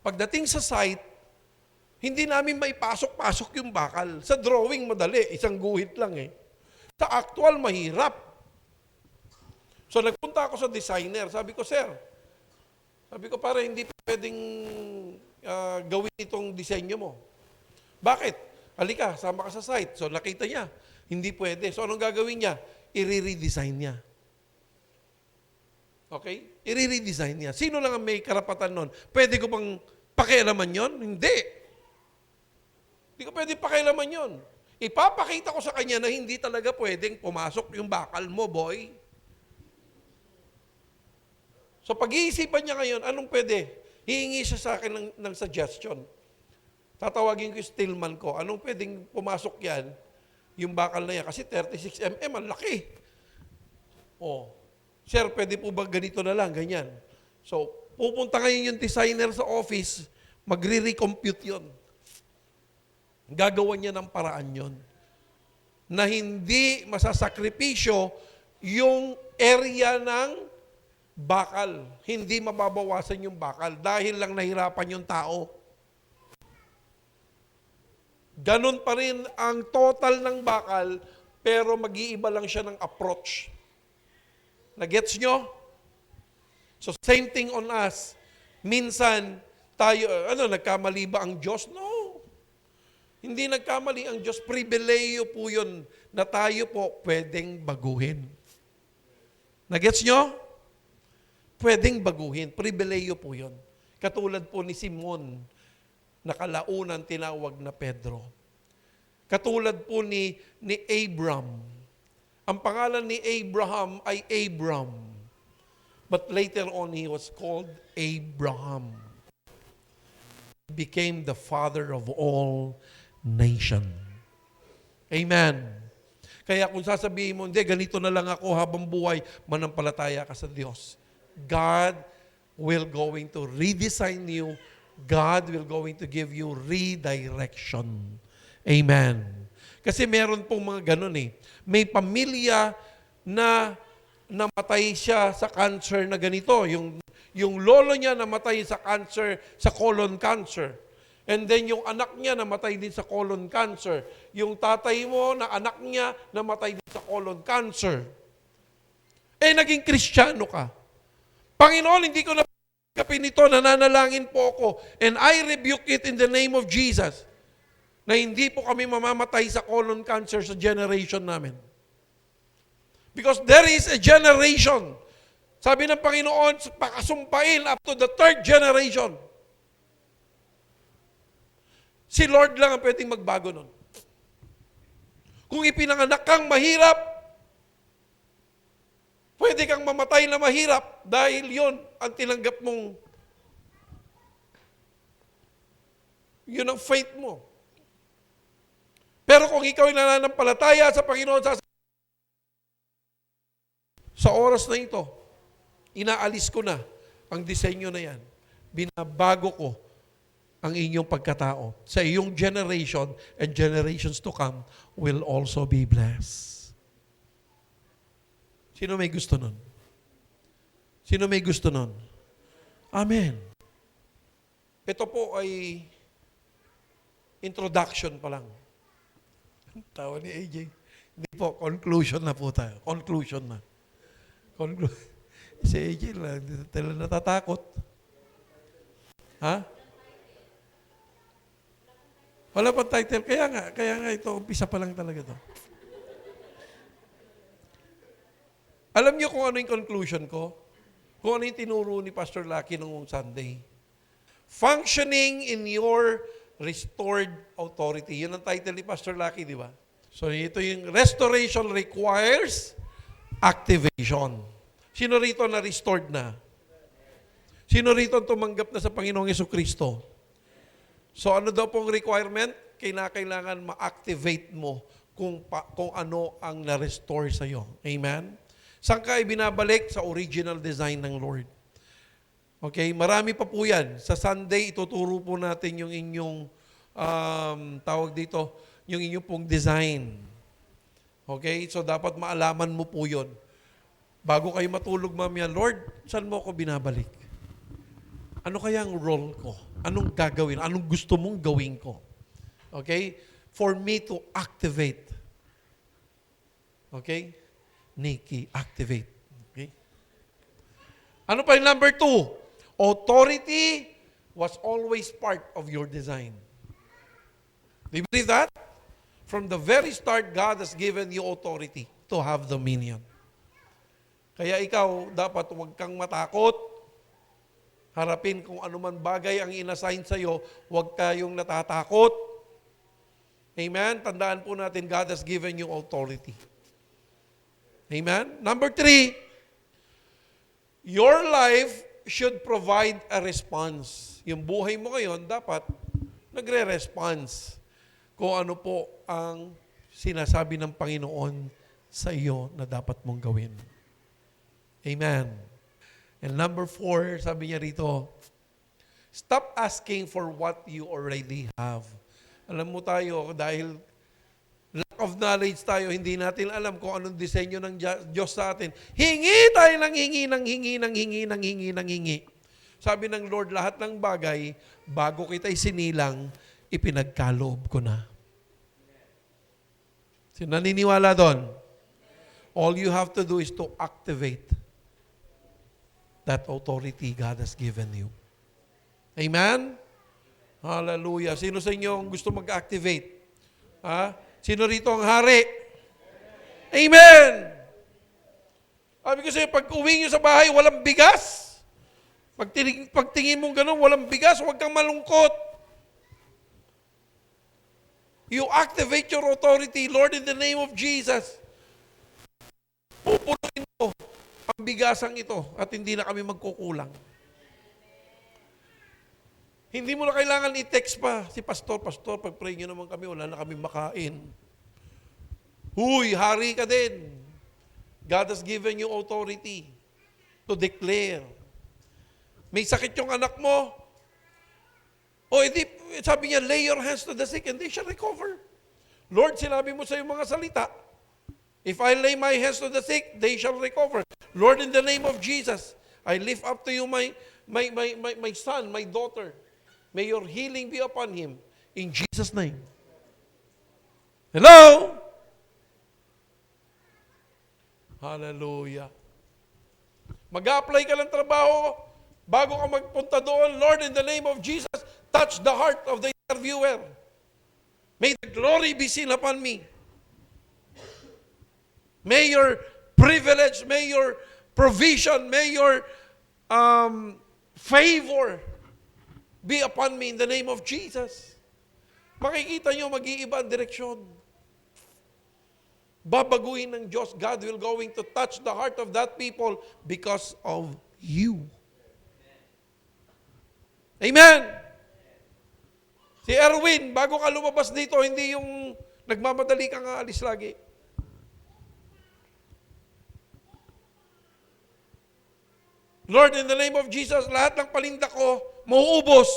Pagdating sa site, hindi namin maipasok-pasok yung bakal. Sa drawing madali, isang guhit lang eh. Sa actual mahirap. So nagpunta ako sa designer, sabi ko, sir, para hindi pwedeng gawin itong disenyo mo. Bakit? Halika, sama ka sa site. So nakita niya, hindi pwede. So anong gagawin niya? I-redesign niya. Okay? I-redesign niya. Sino lang ang may karapatan nun? Pwede ko bang pakialaman yon? Hindi. Hindi ko pwede pakialaman yon. Ipapakita ko sa kanya na hindi talaga pwedeng pumasok yung bakal mo, boy. So pag-iisipan niya ngayon, anong pwede? Hihingi siya sa akin ng suggestion. Tatawagin ko yung stillman ko. Anong pwedeng pumasok yan? Yung bakal na yan. Kasi 36 mm, ang laki. Oh. Sir, pwede po ba ganito na lang, ganyan? So, pupunta ngayon yung designer sa office, magre-recompute yun. Gagawa niya ng paraan yun. Na hindi masasakripisyo yung area ng bakal. Hindi mababawasan yung bakal dahil lang nahirapan yung tao. Ganon pa rin ang total ng bakal, pero mag-iiba lang siya ng approach. Nagets nyo? So same thing on us. Minsan, tayo, nagkamali ba ang Diyos? No. Hindi nagkamali ang Diyos. Pribileyo po yun na tayo po pwedeng baguhin. Nagets nyo? pwedeng baguhin. Pribileyo po yun. Katulad po ni Simon, na kalaunan tinawag na Pedro. Katulad po ni Abram. Ang pangalan ni Abraham ay Abram. But later on, he was called Abraham. He became the father of all nations. Amen. Kaya kung sasabihin mo, hindi, ganito na lang ako habang buhay, manampalataya ka sa Diyos. God will going to redesign you. God will going to give you redirection. Amen. Kasi meron pong mga ganun eh. May pamilya na namatay siya sa cancer na ganito. Yung lolo niya namatay sa cancer, sa colon cancer. And then yung anak niya namatay din sa colon cancer. Yung tatay mo na anak niya namatay din sa colon cancer. Eh, naging Kristiyano ka. Panginoon, hindi ko na kapin ito, nananalangin po ako. And I rebuke it in the name of Jesus. Na hindi po kami mamamatay sa colon cancer sa generation namin. Because there is a generation. Sabi ng Panginoon, pakasumpain up to the third generation. Si Lord lang ang pwedeng magbago nun. Kung ipinanganak kang mahirap, pwede kang mamatay na mahirap dahil yon ang tinanggap mong, yun ang faith mo. Pero kung ikaw ay nananampalataya sa Panginoon, sa oras na ito, inaalis ko na ang disenyo na yan. Binabago ko ang inyong pagkatao. Sa iyong generation and generations to come will also be blessed. Sino may gusto nun? Sino may gusto nun? Amen. Ito po ay introduction pa lang. Tawa ni AJ. Hindi po, conclusion na po tayo. Conclusion na. Si AJ lang, tila natatakot. Ha? Wala pang title. Kaya nga ito, umpisa pa lang talaga ito. Alam niyo kung ano yung conclusion ko? Kung ano yung tinuro ni Pastor Lucky noong Sunday? Functioning in your restored authority. Yun ang title ni Pastor Lucky, di ba? So ito yung restoration requires activation. Sino rito na restored na? Sino rito tumanggap na sa Panginoong Jesucristo? So ano daw pong requirement? Kailangan ma-activate mo kung ano ang na-restore sa iyo. Amen? Saan ka ibinabalik? Sa original design ng Lord. Okay? Marami pa po yan. Sa Sunday, ituturo po natin yung inyong, tawag dito, yung inyong pong design. Okay? So dapat maalaman mo po yun. Bago kayo matulog mamaya, Lord, saan mo ako binabalik? Ano kaya ang role ko? Anong gagawin? Anong gusto mong gawin ko? Okay? For me to activate. Okay? Nikki, activate. Okay? Ano pa yung number 2? Authority was always part of your design. Do you believe that? From the very start, God has given you authority to have dominion. Kaya ikaw, dapat huwag kang matakot. Harapin kung anuman bagay ang inassign sa'yo, huwag kayong natatakot. Amen? Tandaan po natin, God has given you authority. Amen? Number 3, your life should provide a response. Yung buhay mo ngayon, dapat nagre-response kung ano po ang sinasabi ng Panginoon sa iyo na dapat mong gawin. Amen. And number 4, sabi niya rito, stop asking for what you already have. Alam mo tayo, dahil lack of knowledge tayo, hindi natin alam kung anong disenyo ng Diyos sa atin. Hingi tayo ng hingi. Sabi ng Lord, lahat ng bagay, bago kita'y sinilang, ipinagkaloob ko na. Sino naniniwala doon? All you have to do is to activate that authority God has given you. Amen? Hallelujah. Sino sa inyo ang gusto mag-activate? Ha? Sino rito ang hari? Amen! Sabi ko sa'yo, pag uwi nyo sa bahay, walang bigas. Pagtingin mong ganun, walang bigas, huwag kang malungkot. You activate your authority, Lord, in the name of Jesus. Pupunuin mo ang bigasang ito at hindi na kami magkukulang. Hindi mo na kailangan i-text pa si Pastor, pag-pray nyo naman kami, wala na kami makain. Huy, hari ka din. God has given you authority to declare. May sakit yung anak mo, o edi, sabi niya, lay your hands to the sick and they shall recover. Lord, sinabi mo sa iyong mga salita, if I lay my hands to the sick, they shall recover. Lord, in the name of Jesus, I lift up to you my son, my daughter. May your healing be upon him. In Jesus' name. Hello? Hallelujah. Mag-a-apply ka ng trabaho, bago ka magpunta doon, Lord, in the name of Jesus, touch the heart of the interviewer. May the glory be seen upon me. May your privilege, may your provision, may your favor be upon me in the name of Jesus. Makikita nyo, mag-iiba ang direksyon. Babaguhin ng Diyos. God will going to touch the heart of that people because of you. Amen! Si Erwin, bago ka lumabas dito, hindi yung nagmamadali kang aalis lagi. Lord, in the name of Jesus, lahat ng palinda ko, mauubos.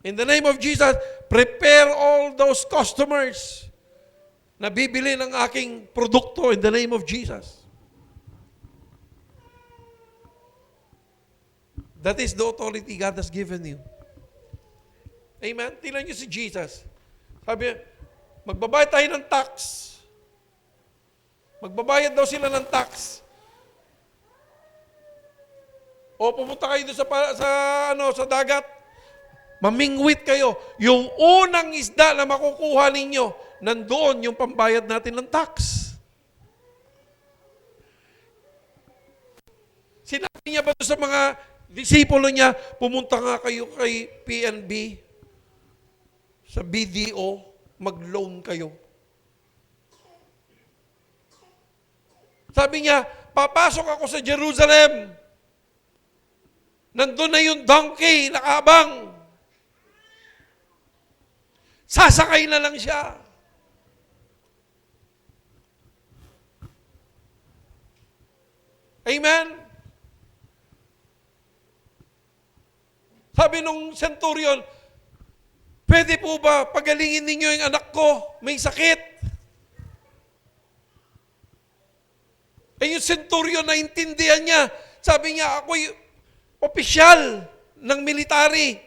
In the name of Jesus, prepare all those customers na bibili ng aking produkto in the name of Jesus. That is the authority God has given you. Amen? Tingnan niyo si Jesus. Sabi, magbabayad tayo ng tax. Magbabayad daw sila ng tax. O pumunta kayo doon sa dagat, mamingwit kayo. Yung unang isda na makukuha ninyo, nandoon yung pambayad natin ng tax. Sinabi niya ba doon sa mga disipulo niya, pumunta nga kayo kay PNB, sa BDO, mag-loan kayo. Sabi niya, papasok ako sa Jerusalem. Nandun na yung donkey, nakaabang. Sasakay na lang siya. Amen? Sabi nung centurion, pwede po ba pagalingin ninyo yung anak ko? May sakit. Eh yung centurion, naintindihan niya. Sabi niya, ako'y opisyal ng military.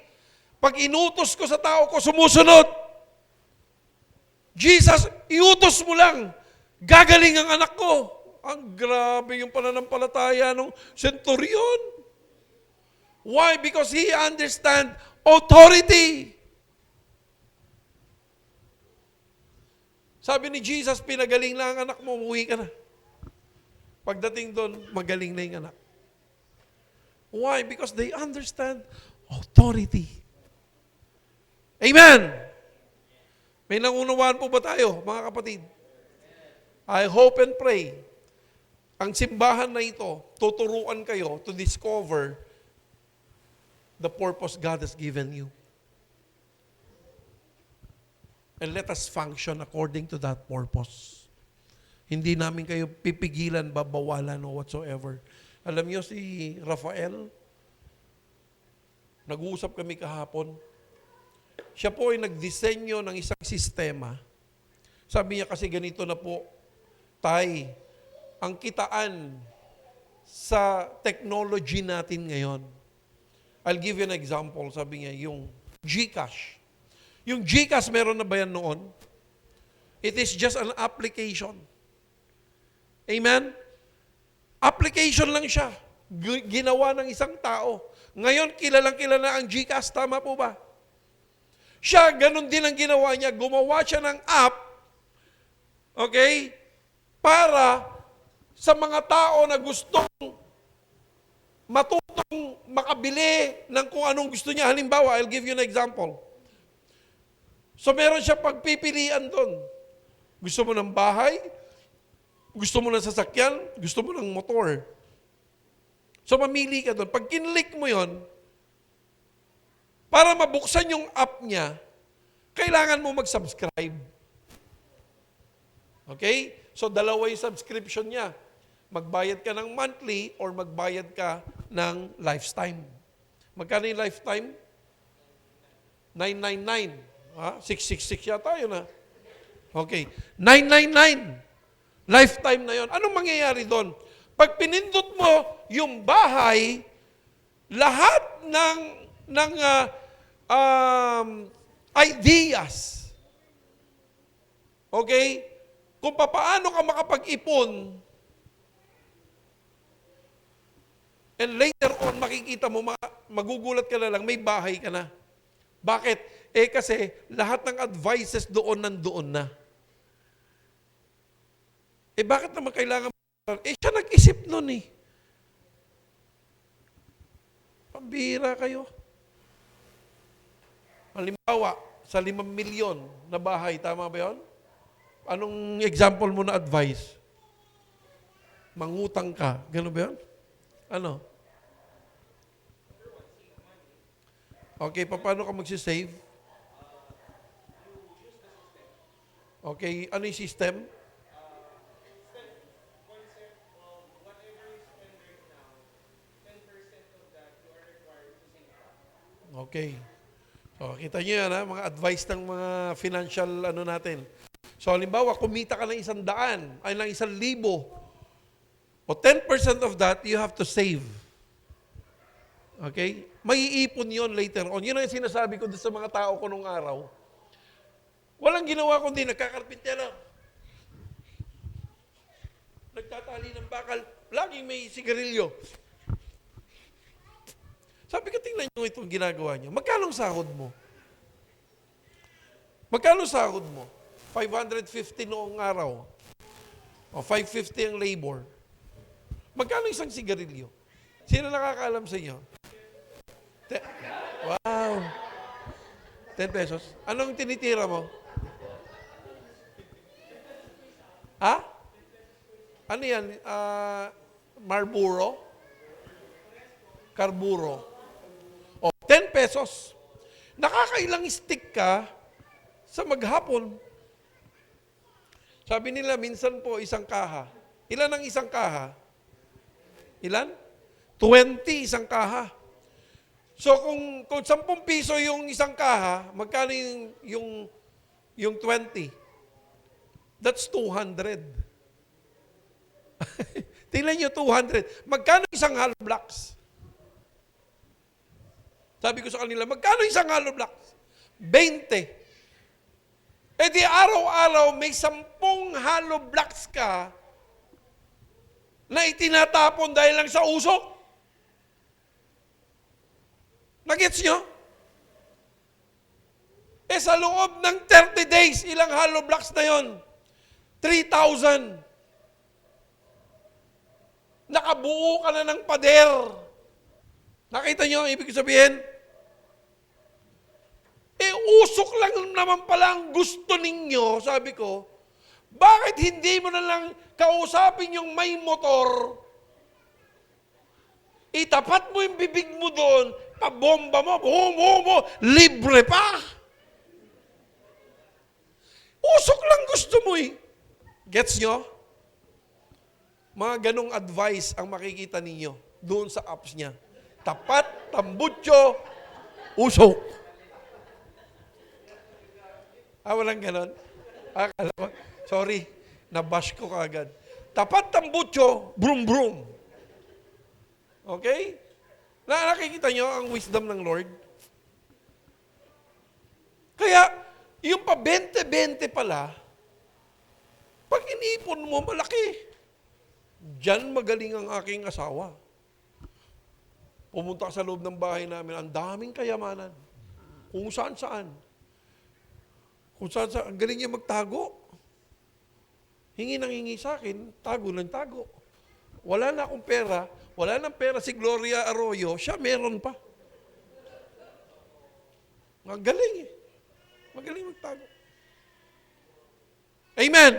Pag inutos ko sa tao ko, sumusunod. Jesus, iutos mo lang. Gagaling ang anak ko. Ang grabe yung pananampalataya ng centurion. Why? Because he understand authority. Sabi ni Jesus, pinagaling lang ang anak mo, umuwi ka na. Pagdating doon, magaling na yung anak. Why? Because they understand authority. Amen! May nangunawaan po ba tayo, mga kapatid? I hope and pray, ang simbahan na ito, tuturuan kayo to discover the purpose God has given you. And let us function according to that purpose. Hindi namin kayo pipigilan, babawalan o whatsoever. Alam niyo si Rafael, nag-uusap kami kahapon. Siya po ay nagdisenyo ng isang sistema. Sabi niya kasi ganito na po, Tay, ang kitaan sa technology natin ngayon. I'll give you an example, sabi niya, yung GCash. Yung GCash, meron na ba yan noon? It is just an application. Amen? Application lang siya. Ginawa ng isang tao. Ngayon, kilalang-kilala ang GCash. Tama po ba? Siya, ganun din ang ginawa niya. Gumawa siya ng app, okay, para sa mga tao na gustong matutong makabili ng kung anong gusto niya. Halimbawa, I'll give you an example. So meron siya pagpipilian doon. Gusto mo ng bahay, gusto mo ng sasakyan, gusto mo ng motor. So mamili ka doon. Pag kinlik mo yon, para mabuksan yung app niya, kailangan mo mag-subscribe. Okay? So dalawa yung subscription niya. Magbayad ka ng monthly or magbayad ka ng lifetime. Magkano yung lifetime? 999. 666 yata yun ha. Okay. 999. Lifetime na yon. Anong mangyayari doon? Pag pinindot mo yung bahay, lahat ng ideas, okay, kung paano ka makapag-ipon, and later on, makikita mo, magugulat ka na lang, may bahay ka na. Bakit? Kasi lahat ng advices doon nandoon na. Bakit naman kailangan? Siya nag-isip nun eh. Pambira kayo. Halimbawa, sa 5 milyon na bahay, tama ba yun? Anong example mo na advice? Mangutang ka. Gano'n ba yun? Ano? Okay, paano ka magsisave? Okay, ano yung system? Okay. So, kita nyo yan, mga advice ng mga financial natin. So, halimbawa, kumita ka ng 100, ay ng 1,000. O 10% of that, you have to save. Okay? May iipon yon later on. Yun ang sinasabi ko sa mga tao ko nung araw. Walang ginawa kundi nagkakarpintero. Nagtatali ng bakal. Laging may sigarilyo. Sabi ko, tingnan nyo itong ginagawa nyo. Magkano sahod mo? Magkano sahod mo? 550 noong araw. O 550 ang labor. Magkano isang sigarilyo? Sino nakakaalam sa inyo? Wow! 10 pesos. Anong tinitira mo? Ha? Ano yan? Marlboro? Carburo? O, 10 pesos. Nakakailang stick ka sa maghapon. Sabi nila, minsan po isang kaha. Ilan ang isang kaha? Ilan? 20 isang kaha. So kung 10 piso yung isang kaha, magkano yung 20? That's 200. Tingnan nyo, 200. Magkano isang hollow blocks? Sabi ko sa kanila, magkano isang hollow blocks? 20. Di araw-araw may 10 hollow blocks ka na itinatapon dahil lang sa usok. Nagets nyo? Sa loob ng 30 days, ilang hollow blocks na yon? 3,000. Nakabuo ka na ng pader. Nakita nyo ang ibig sabihin? Usok lang naman pala ang gusto ninyo, sabi ko, bakit hindi mo na lang kausapin yung may motor, itapat mo yung bibig mo doon, pabomba mo, libre pa. Usok lang gusto mo eh. Gets nyo? Mga ganong advice ang makikita ninyo doon sa apps niya. Tapat, tambutso, usok. Walang ganon? Akala ko, sorry, nabash ko kaagad. Tapat, tambutso, brum brum. Okay? Nakikita nyo ang wisdom ng Lord? Kaya, yung pa 20-20 pala, pag inipon mo, malaki. Diyan magaling ang aking asawa. Pumunta sa loob ng bahay namin, ang daming kayamanan. Kung saan-saan. Kung saan-saan, ang galing niya magtago. Hingi nang hingi sa akin, tago ng tago. Wala na akong pera, Wala nang pera si Gloria Arroyo, siya meron pa. Magaling eh. Magaling magtago. Amen!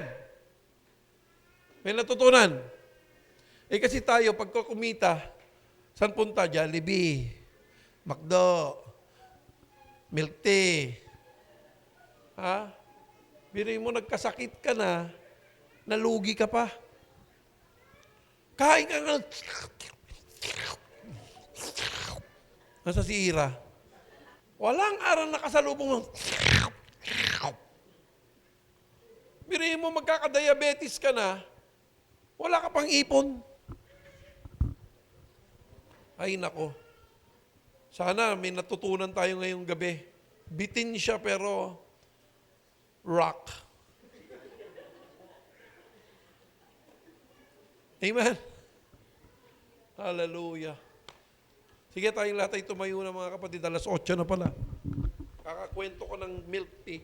May natutunan. Eh kasi tayo, pagka kumita, saan punta? Jollibee, McDo, milk tea. Ha? Biri mo, nagkasakit ka na, nalugi ka pa. Kain ka nga. Nasa si Ira. Walang araw nakasalubong ng biri mo, magkakadiabetes ka na, wala ka pang ipon. Ay nako. Sana may natutunan tayo ngayong gabi. Bitin siya pero rock. Amen? Hallelujah. Sige, tayong lahat ay tumayo na mga kapatid. Alas 8 na pala. Kakakwento ko ng milk tea.